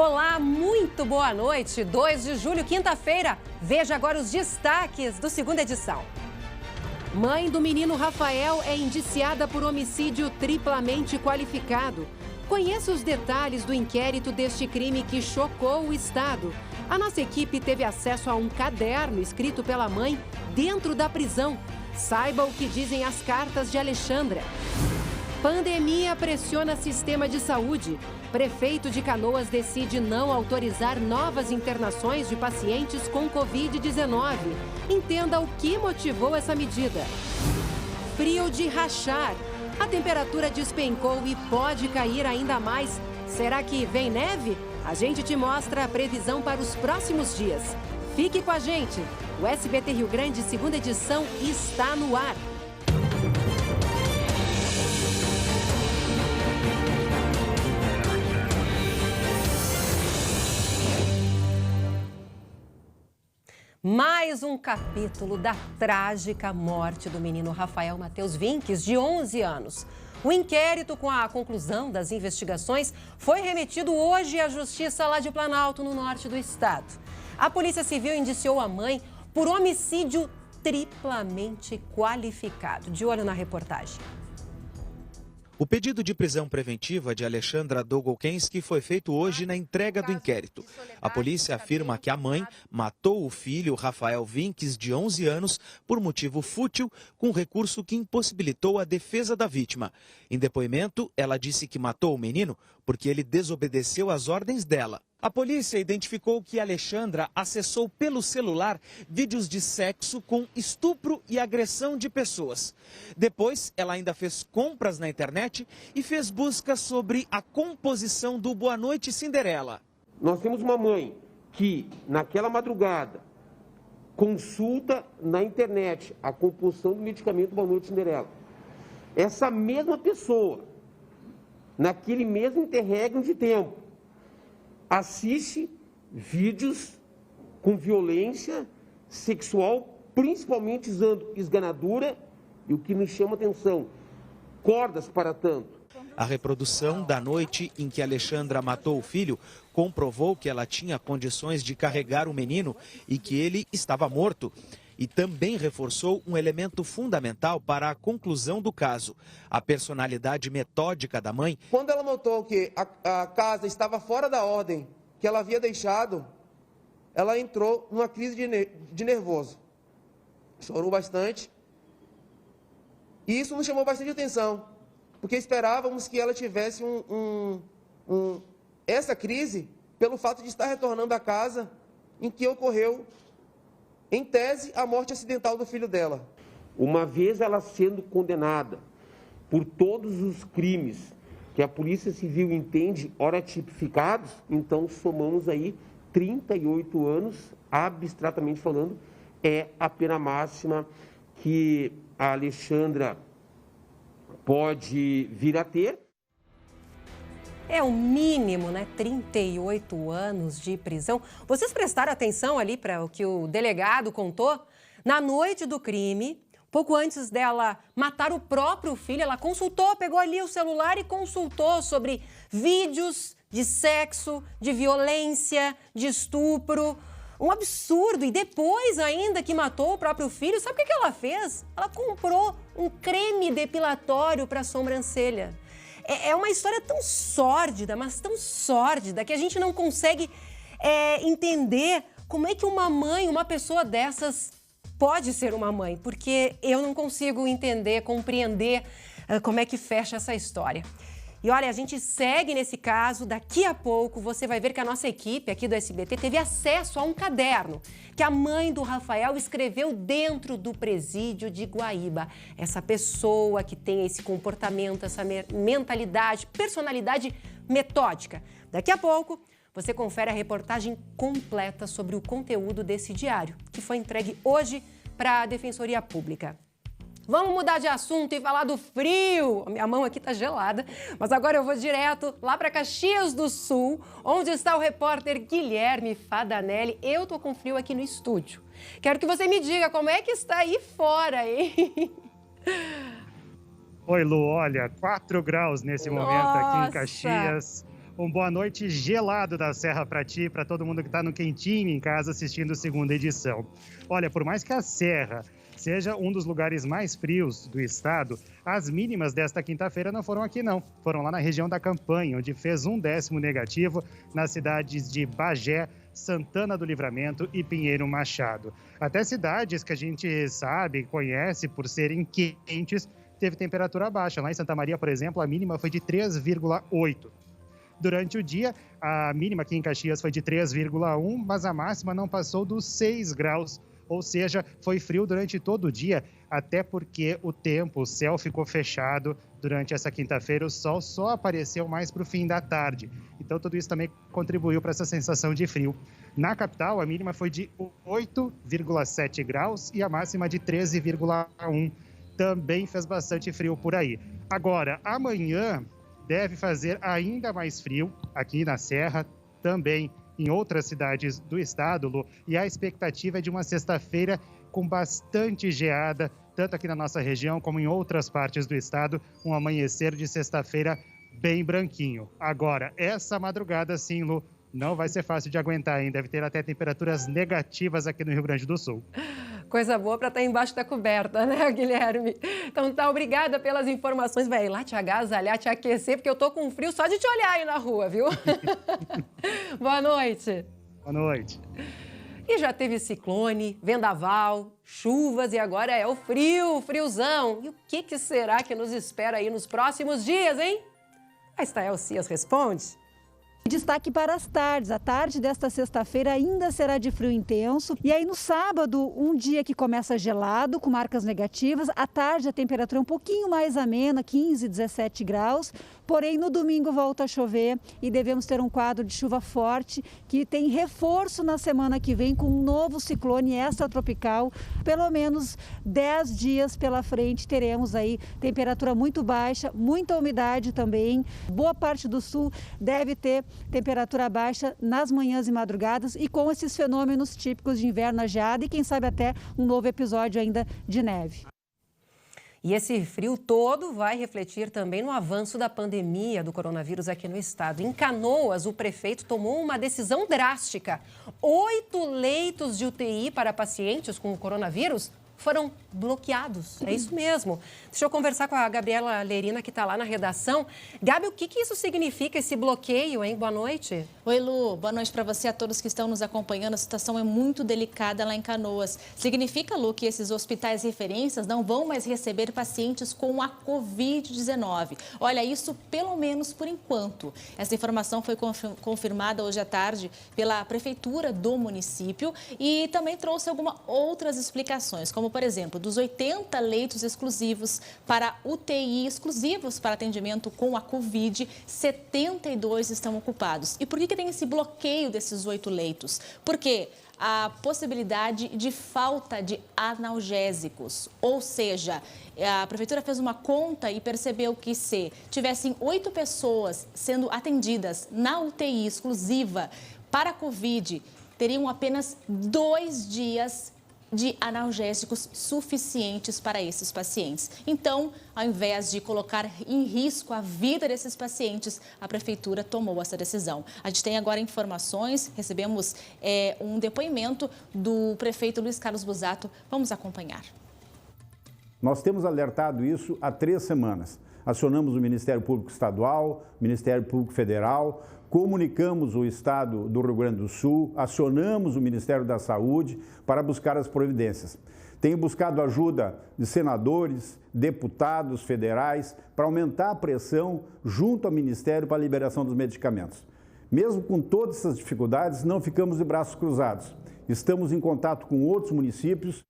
Olá, muito boa noite. 2 de julho, quinta-feira. Veja agora os destaques do segunda edição. Mãe do menino Rafael é indiciada por homicídio triplamente qualificado. Conheça os detalhes do inquérito deste crime que chocou o Estado. A nossa equipe teve acesso a um caderno escrito pela mãe dentro da prisão. Saiba o que dizem as cartas de Alexandra. Pandemia pressiona sistema de saúde. Prefeito de Canoas decide não autorizar novas internações de pacientes com Covid-19. Entenda o que motivou essa medida. Frio de rachar. A temperatura despencou e pode cair ainda mais. Será que vem neve? A gente te mostra a previsão para os próximos dias. Fique com a gente. O SBT Rio Grande, segunda edição, está no ar. Mais um capítulo da trágica morte do menino Rafael Mateus Vinques, de 11 anos. O inquérito com a conclusão das investigações foi remetido hoje à Justiça lá de Planalto, no norte do estado. A Polícia Civil indiciou a mãe por homicídio triplamente qualificado. De olho na reportagem. O pedido de prisão preventiva de Alexandra Dogolkensky foi feito hoje na entrega do inquérito. A polícia afirma que a mãe matou o filho, Rafael Vinques, de 11 anos, por motivo fútil, com recurso que impossibilitou a defesa da vítima. Em depoimento, ela disse que matou o menino porque ele desobedeceu às ordens dela. A polícia identificou que Alexandra acessou pelo celular vídeos de sexo com estupro e agressão de pessoas. Depois, ela ainda fez compras na internet e fez buscas sobre a composição do Boa Noite Cinderela. Nós temos uma mãe que, naquela madrugada, consulta na internet a composição do medicamento Boa Noite Cinderela. Essa mesma pessoa, naquele mesmo interregno de tempo, assiste vídeos com violência sexual, principalmente usando esganadura e o que nos chama atenção, cordas para tanto. A reprodução da noite em que Alexandra matou o filho comprovou que ela tinha condições de carregar o menino e que ele estava morto. E também reforçou um elemento fundamental para a conclusão do caso, a personalidade metódica da mãe. Quando ela notou que a casa estava fora da ordem que ela havia deixado, ela entrou numa crise de nervoso. Chorou bastante. E isso nos chamou bastante atenção, porque esperávamos que ela tivesse essa crise pelo fato de estar retornando à casa em que ocorreu, em tese, a morte acidental do filho dela. Uma vez ela sendo condenada por todos os crimes que a Polícia Civil entende ora tipificados, então somamos aí 38 anos, abstratamente falando, é a pena máxima que a Alexandra pode vir a ter. É o mínimo, né? 38 anos de prisão. Vocês prestaram atenção ali para o que o delegado contou? Na noite do crime, pouco antes dela matar o próprio filho, ela consultou, pegou ali o celular e consultou sobre vídeos de sexo, de violência, de estupro. Um absurdo. E depois ainda que matou o próprio filho, sabe o que ela fez? Ela comprou um creme depilatório para a sobrancelha. É uma história tão sórdida, mas tão sórdida, que a gente não consegue entender como é que uma mãe, uma pessoa dessas, pode ser uma mãe. Porque eu não consigo entender, compreender como é que fecha essa história. E olha, a gente segue nesse caso. Daqui a pouco você vai ver que a nossa equipe aqui do SBT teve acesso a um caderno que a mãe do Rafael escreveu dentro do presídio de Guaíba. Essa pessoa que tem esse comportamento, essa mentalidade, personalidade metódica. Daqui a pouco você confere a reportagem completa sobre o conteúdo desse diário, que foi entregue hoje para a Defensoria Pública. Vamos mudar de assunto e falar do frio. Minha mão aqui tá gelada, mas agora eu vou direto lá para Caxias do Sul, onde está o repórter Guilherme Fadanelli. Eu tô com frio aqui no estúdio. Quero que você me diga como é que está aí fora, hein? Oi, Lu, olha, 4 graus nesse momento aqui em Caxias. Boa noite gelado da Serra para ti, para todo mundo que está no quentinho em casa assistindo a segunda edição. Olha, por mais que a Serra seja um dos lugares mais frios do estado, as mínimas desta quinta-feira não foram aqui não. Foram lá na região da Campanha, onde fez 1 décimo negativo nas cidades de Bagé, Santana do Livramento e Pinheiro Machado. Até cidades que a gente sabe, conhece por serem quentes, teve temperatura baixa. Lá em Santa Maria, por exemplo, a mínima foi de 3,8. Durante o dia, a mínima aqui em Caxias foi de 3,1, mas a máxima não passou dos 6 graus. Ou seja, foi frio durante todo o dia, até porque o céu ficou fechado durante essa quinta-feira. O sol só apareceu mais para o fim da tarde. Então, tudo isso também contribuiu para essa sensação de frio. Na capital, a mínima foi de 8,7 graus e a máxima de 13,1. Também fez bastante frio por aí. Agora, amanhã deve fazer ainda mais frio aqui na Serra, também em outras cidades do estado, Lu, e a expectativa é de uma sexta-feira com bastante geada, tanto aqui na nossa região como em outras partes do estado, um amanhecer de sexta-feira bem branquinho. Agora, essa madrugada, sim, Lu, não vai ser fácil de aguentar, hein? Deve ter até temperaturas negativas aqui no Rio Grande do Sul. Coisa boa para estar embaixo da coberta, né, Guilherme? Então tá, obrigada pelas informações. Vai lá te agasalhar, te aquecer, porque eu tô com frio só de te olhar aí na rua, viu? Boa noite. Boa noite. E já teve ciclone, vendaval, chuvas e agora é o friozão. E o que será que nos espera aí nos próximos dias, hein? A Estael Cias responde. Destaque para as tardes. A tarde desta sexta-feira ainda será de frio intenso. E aí no sábado, um dia que começa gelado, com marcas negativas. À tarde a temperatura é um pouquinho mais amena, 15, 17 graus. Porém, no domingo volta a chover e devemos ter um quadro de chuva forte que tem reforço na semana que vem com um novo ciclone extratropical. Pelo menos 10 dias pela frente teremos aí temperatura muito baixa, muita umidade também. Boa parte do sul deve ter temperatura baixa nas manhãs e madrugadas e com esses fenômenos típicos de inverno, a geada e quem sabe até um novo episódio ainda de neve. E esse frio todo vai refletir também no avanço da pandemia do coronavírus aqui no estado. Em Canoas, o prefeito tomou uma decisão drástica. 8 leitos de UTI para pacientes com o coronavírus foram bloqueados. É isso mesmo. Deixa eu conversar com a Gabriela Lerina, que está lá na redação. Gabi, o que isso significa, esse bloqueio, hein? Boa noite. Oi, Lu. Boa noite para você e a todos que estão nos acompanhando. A situação é muito delicada lá em Canoas. Significa, Lu, que esses hospitais referências não vão mais receber pacientes com a Covid-19. Olha, isso pelo menos por enquanto. Essa informação foi confirmada hoje à tarde pela Prefeitura do município e também trouxe algumas outras explicações, como, por exemplo, dos 80 leitos exclusivos para UTI, exclusivos para atendimento com a Covid, 72 estão ocupados. E por que tem esse bloqueio desses 8 leitos? Porque a possibilidade de falta de analgésicos, ou seja, a prefeitura fez uma conta e percebeu que se tivessem 8 pessoas sendo atendidas na UTI exclusiva para a Covid, teriam apenas 2 dias de analgésicos suficientes para esses pacientes. Então, ao invés de colocar em risco a vida desses pacientes, a prefeitura tomou essa decisão. A gente tem agora informações, recebemos um depoimento do prefeito Luiz Carlos Busato. Vamos acompanhar. Nós temos alertado isso há 3 semanas. Acionamos o Ministério Público Estadual, Ministério Público Federal, comunicamos o Estado do Rio Grande do Sul, acionamos o Ministério da Saúde para buscar as providências. Tenho buscado ajuda de senadores, deputados federais para aumentar a pressão junto ao Ministério para a liberação dos medicamentos. Mesmo com todas essas dificuldades, não ficamos de braços cruzados. Estamos em contato com outros municípios.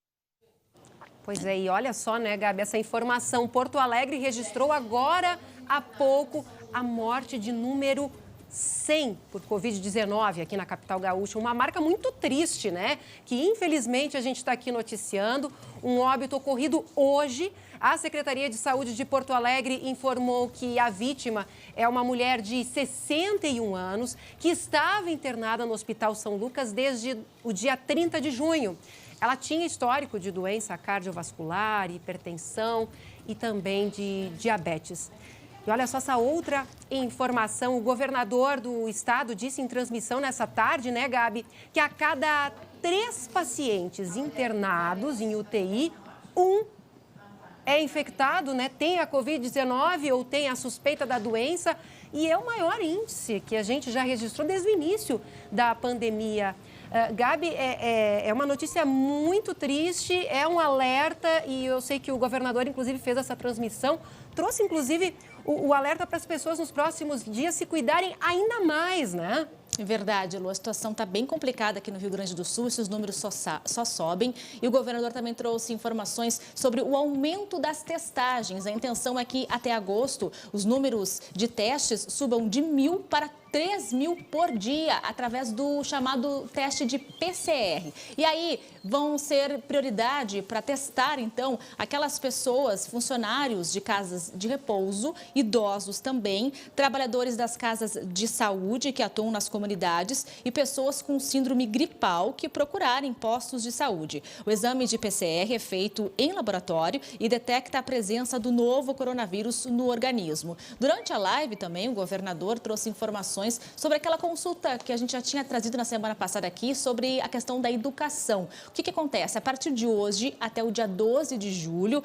Pois é, e olha só, né, Gabi, essa informação. Porto Alegre registrou agora há pouco a morte de número 100 por Covid-19 aqui na capital gaúcha. Uma marca muito triste, né? Que infelizmente a gente está aqui noticiando. Um óbito ocorrido hoje. A Secretaria de Saúde de Porto Alegre informou que a vítima é uma mulher de 61 anos que estava internada no Hospital São Lucas desde o dia 30 de junho. Ela tinha histórico de doença cardiovascular, hipertensão e também de diabetes. E olha só essa outra informação. O governador do estado disse em transmissão nessa tarde, né, Gabi, que a cada 3 pacientes internados em UTI, um é infectado, né, tem a Covid-19 ou tem a suspeita da doença. E é o maior índice que a gente já registrou desde o início da pandemia. Gabi, é uma notícia muito triste, é um alerta e eu sei que o governador, inclusive, fez essa transmissão, trouxe, inclusive, o alerta para as pessoas nos próximos dias se cuidarem ainda mais, né? É verdade, Lu, a situação está bem complicada aqui no Rio Grande do Sul, esses números só sobem. E o governador também trouxe informações sobre o aumento das testagens. A intenção é que até agosto os números de testes subam de 1.000 para 3.000 por dia, através do chamado teste de PCR. E aí vão ser prioridade para testar, então, aquelas pessoas, funcionários de casas de repouso, idosos também, trabalhadores das casas de saúde que atuam nas comunidades e pessoas com síndrome gripal que procurarem postos de saúde. O exame de PCR é feito em laboratório e detecta a presença do novo coronavírus no organismo. Durante a live também, o governador trouxe informações sobre aquela consulta que a gente já tinha trazido na semana passada aqui sobre a questão da educação. O que acontece? A partir de hoje, até o dia 12 de julho,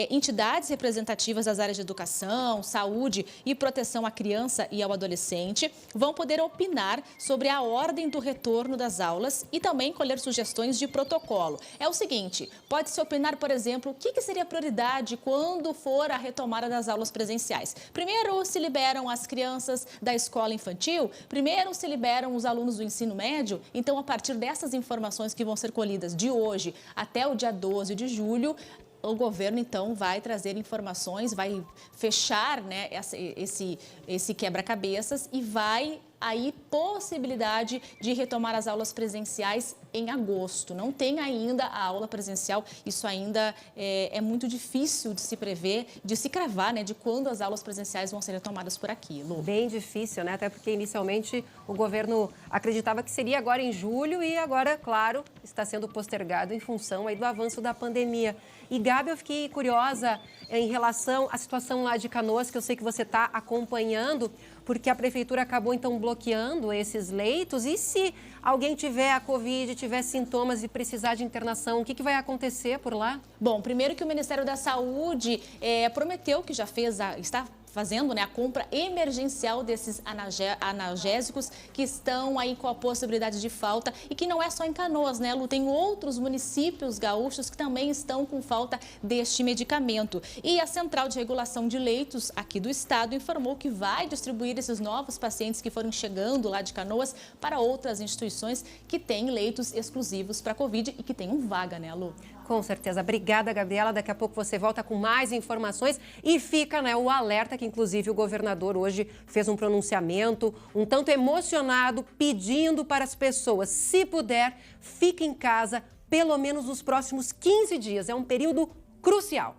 entidades representativas das áreas de educação, saúde e proteção à criança e ao adolescente vão poder opinar sobre a ordem do retorno das aulas e também colher sugestões de protocolo. É o seguinte, pode-se opinar, por exemplo, o que seria prioridade quando for a retomada das aulas presenciais. Primeiro, se liberam as crianças da escola infantil, primeiro se liberam os alunos do ensino médio. Então, a partir dessas informações que vão ser colhidas de hoje até o dia 12 de julho, o governo, então, vai trazer informações, vai fechar, né, esse quebra-cabeças e vai aí possibilidade de retomar as aulas presenciais em agosto. Não tem ainda a aula presencial, isso ainda é muito difícil de se prever, de se cravar, né, de quando as aulas presenciais vão ser retomadas por aqui, Lu. Bem difícil, né? Até porque inicialmente o governo acreditava que seria agora em julho e agora, claro, está sendo postergado em função aí do avanço da pandemia. E, Gabi, eu fiquei curiosa em relação à situação lá de Canoas, que eu sei que você está acompanhando, porque a prefeitura acabou, então, bloqueando esses leitos. E se alguém tiver a Covid, tiver sintomas e precisar de internação, o que vai acontecer por lá? Bom, primeiro que o Ministério da Saúde prometeu que já está fazendo, né, a compra emergencial desses analgésicos que estão aí com a possibilidade de falta e que não é só em Canoas, né, Lu? Tem outros municípios gaúchos que também estão com falta deste medicamento. E a Central de Regulação de Leitos aqui do estado informou que vai distribuir esses novos pacientes que foram chegando lá de Canoas para outras instituições que têm leitos exclusivos para Covid e que tenham vaga, né, Lu? Com certeza. Obrigada, Gabriela. Daqui a pouco você volta com mais informações e fica, né, o alerta que, inclusive, o governador hoje fez um pronunciamento um tanto emocionado, pedindo para as pessoas, se puder, fique em casa pelo menos nos próximos 15 dias. É um período crucial.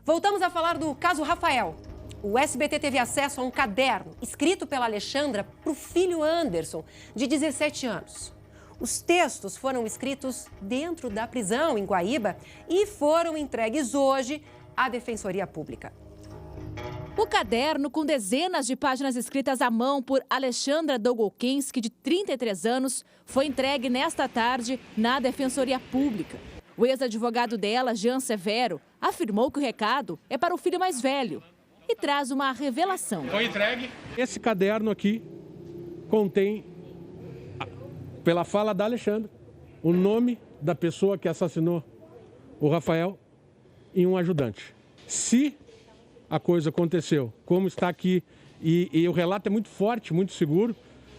Voltamos a falar do caso Rafael. O SBT teve acesso a um caderno escrito pela Alexandra para o filho Anderson, de 17 anos. Os textos foram escritos dentro da prisão em Guaíba e foram entregues hoje à Defensoria Pública. O caderno, com dezenas de páginas escritas à mão por Alexandra Dogolkinski, de 33 anos, foi entregue nesta tarde na Defensoria Pública. O ex-advogado dela, Jean Severo, afirmou que o recado é para o filho mais velho e traz uma revelação. Foi entregue. Esse caderno aqui contém, pela fala da Alexandra, o nome da pessoa que assassinou o Rafael e um ajudante. Se a coisa aconteceu, como está aqui, e o relato é muito forte, muito seguro,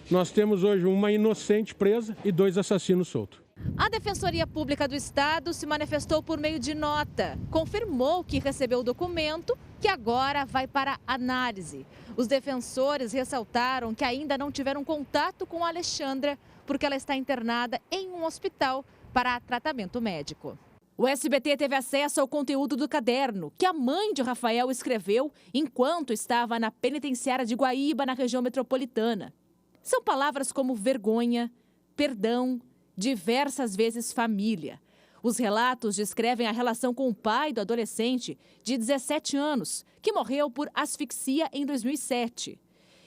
nós temos hoje uma inocente presa e 2 assassinos soltos. A Defensoria Pública do Estado se manifestou por meio de nota. Confirmou que recebeu o documento, que agora vai para análise. Os defensores ressaltaram que ainda não tiveram contato com a Alexandra, porque ela está internada em um hospital para tratamento médico. O SBT teve acesso ao conteúdo do caderno que a mãe de Rafael escreveu enquanto estava na penitenciária de Guaíba, na região metropolitana. São palavras como vergonha, perdão, diversas vezes família. Os relatos descrevem a relação com o pai do adolescente, de 17 anos, que morreu por asfixia em 2007.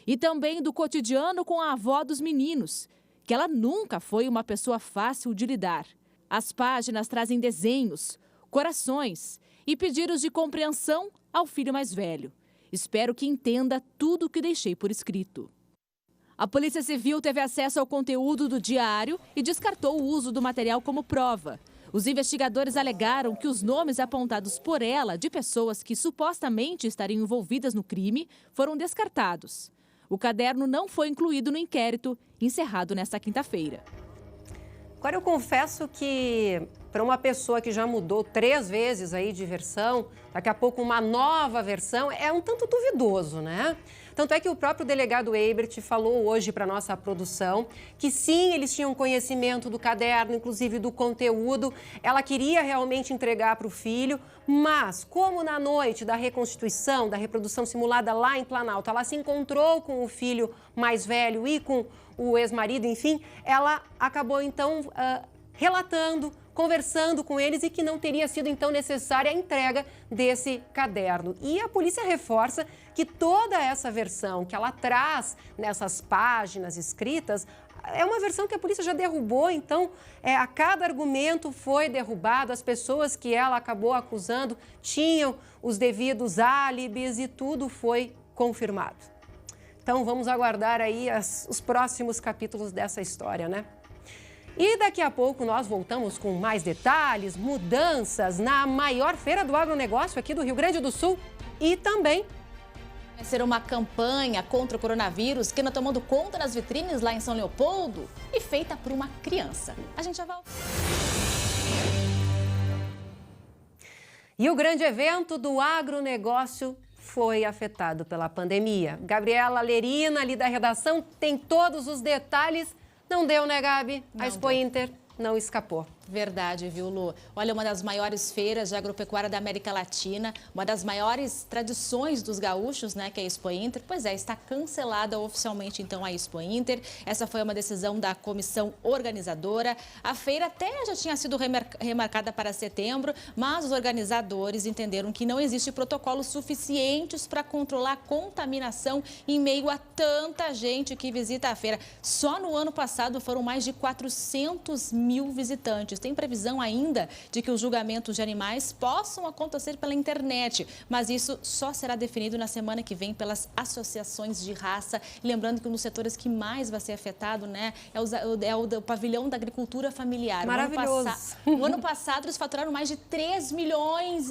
E também do cotidiano com a avó dos meninos, que ela nunca foi uma pessoa fácil de lidar. As páginas trazem desenhos, corações e pedidos de compreensão ao filho mais velho. Espero que entenda tudo o que deixei por escrito. A Polícia Civil teve acesso ao conteúdo do diário e descartou o uso do material como prova. Os investigadores alegaram que os nomes apontados por ela de pessoas que supostamente estariam envolvidas no crime foram descartados. O caderno não foi incluído no inquérito, encerrado nesta quinta-feira. Agora, eu confesso que para uma pessoa que já mudou 3 vezes aí de versão, daqui a pouco uma nova versão, é um tanto duvidoso, né? Tanto é que o próprio delegado Eibert falou hoje para a nossa produção que sim, eles tinham conhecimento do caderno, inclusive do conteúdo. Ela queria realmente entregar para o filho, mas como na noite da reconstituição, da reprodução simulada lá em Planalto, ela se encontrou com o filho mais velho e com o ex-marido, enfim, ela acabou então relatando, conversando com eles e que não teria sido então necessária a entrega desse caderno. E a polícia reforça que toda essa versão que ela traz nessas páginas escritas é uma versão que a polícia já derrubou, então a cada argumento foi derrubado, as pessoas que ela acabou acusando tinham os devidos álibis e tudo foi confirmado. Então vamos aguardar aí os próximos capítulos dessa história, né? E daqui a pouco nós voltamos com mais detalhes, mudanças na maior feira do agronegócio aqui do Rio Grande do Sul e também vai ser uma campanha contra o coronavírus que anda tomando conta nas vitrines lá em São Leopoldo e feita por uma criança. A gente já volta. E o grande evento do agronegócio foi afetado pela pandemia. Gabriela Lerina, ali da redação, tem todos os detalhes. Não deu, né, Gabi? A Expo Inter não escapou. Verdade, viu, Lu? Olha, uma das maiores feiras de agropecuária da América Latina, uma das maiores tradições dos gaúchos, né, que é a Expo Inter. Pois é, está cancelada oficialmente, então, a Expo Inter. Essa foi uma decisão da comissão organizadora. A feira até já tinha sido remarcada para setembro, mas os organizadores entenderam que não existe protocolos suficientes para controlar a contaminação em meio a tanta gente que visita a feira. Só no ano passado foram mais de 400 mil visitantes. Tem previsão ainda de que os julgamentos de animais possam acontecer pela internet, mas isso só será definido na semana que vem pelas associações de raça. Lembrando que um dos setores que mais vai ser afetado, né, é o pavilhão da agricultura familiar. Maravilhoso. No ano passado, eles faturaram mais de 3,5 milhões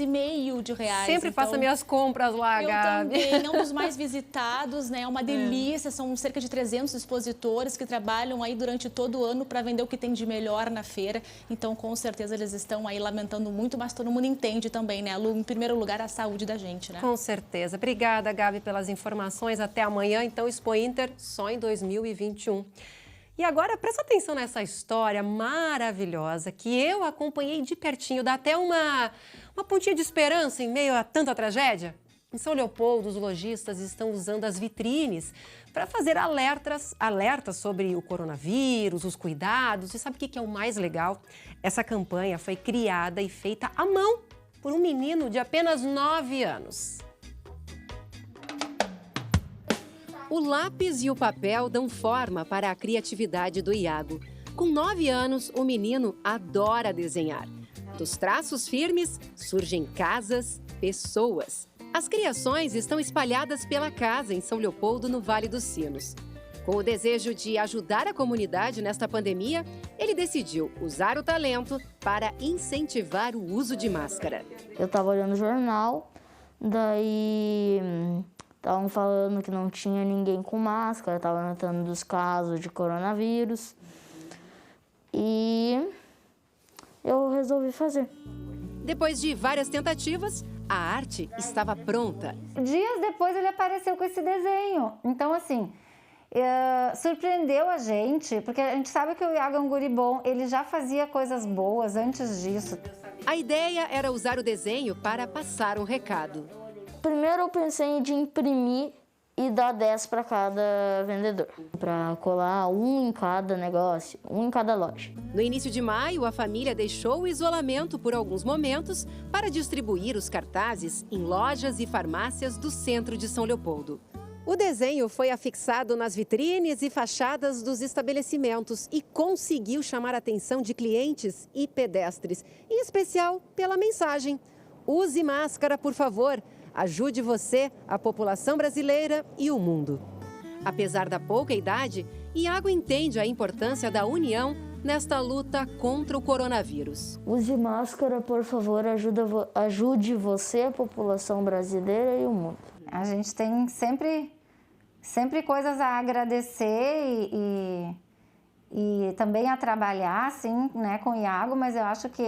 de reais. Sempre então, faço minhas compras lá, Gabi. Também, é um dos mais visitados, né? É uma delícia, são cerca de 300 expositores que trabalham aí durante todo o ano para vender o que tem de melhor na feira. Então, com certeza, eles estão aí lamentando muito, mas todo mundo entende também, né, Lu? Em primeiro lugar, a saúde da gente, né? Com certeza. Obrigada, Gabi, pelas informações. Até amanhã. Então, Expo Inter só em 2021. E agora, presta atenção nessa história maravilhosa que eu acompanhei de pertinho. Dá até uma pontinha de esperança em meio a tanta tragédia. Em São Leopoldo, os lojistas estão usando as vitrines para fazer alertas sobre o coronavírus, os cuidados. E sabe o que é o mais legal? Essa campanha foi criada e feita à mão por um menino de apenas 9 anos. O lápis e o papel dão forma para a criatividade do Iago. Com 9 anos, o menino adora desenhar. Dos traços firmes surgem casas, pessoas. As criações estão espalhadas pela casa em São Leopoldo, no Vale dos Sinos. Com o desejo de ajudar a comunidade nesta pandemia, ele decidiu usar o talento para incentivar o uso de máscara. Eu estava olhando o jornal, daí estavam falando que não tinha ninguém com máscara, estavam aumentando dos casos de coronavírus. E eu resolvi fazer. Depois de várias tentativas, a arte estava pronta. Dias depois ele apareceu com esse desenho. Então, assim, surpreendeu a gente, porque a gente sabe que o Iago é um guri bom, ele já fazia coisas boas antes disso. A ideia era usar o desenho para passar um recado. Primeiro eu pensei em imprimir e dá 10 para cada vendedor, para colar um em cada negócio, um em cada loja. No início de maio, a família deixou o isolamento por alguns momentos para distribuir os cartazes em lojas e farmácias do centro de São Leopoldo. O desenho foi afixado nas vitrines e fachadas dos estabelecimentos e conseguiu chamar a atenção de clientes e pedestres, em especial pela mensagem: use máscara, por favor. Ajude você, a população brasileira e o mundo. Apesar da pouca idade, Iago entende a importância da união nesta luta contra o coronavírus. Use máscara, por favor, ajude você, a população brasileira e o mundo. A gente tem sempre coisas a agradecer e também a trabalhar, assim, né, com o Iago, mas eu acho que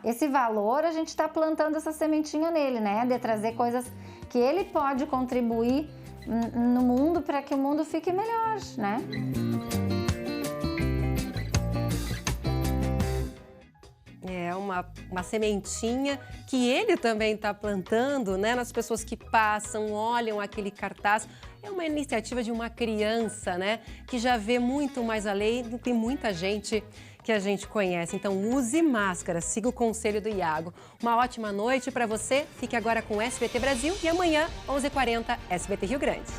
esse valor a gente está plantando essa sementinha nele, né, de trazer coisas que ele pode contribuir no mundo para que o mundo fique melhor, né? É uma sementinha que ele também está plantando, né, nas pessoas que passam, olham aquele cartaz. É uma iniciativa de uma criança, né, que já vê muito mais além do que muita gente que a gente conhece. Então, use máscara, siga o conselho do Iago. Uma ótima noite para você. Fique agora com o SBT Brasil e amanhã, 11h40, SBT Rio Grande.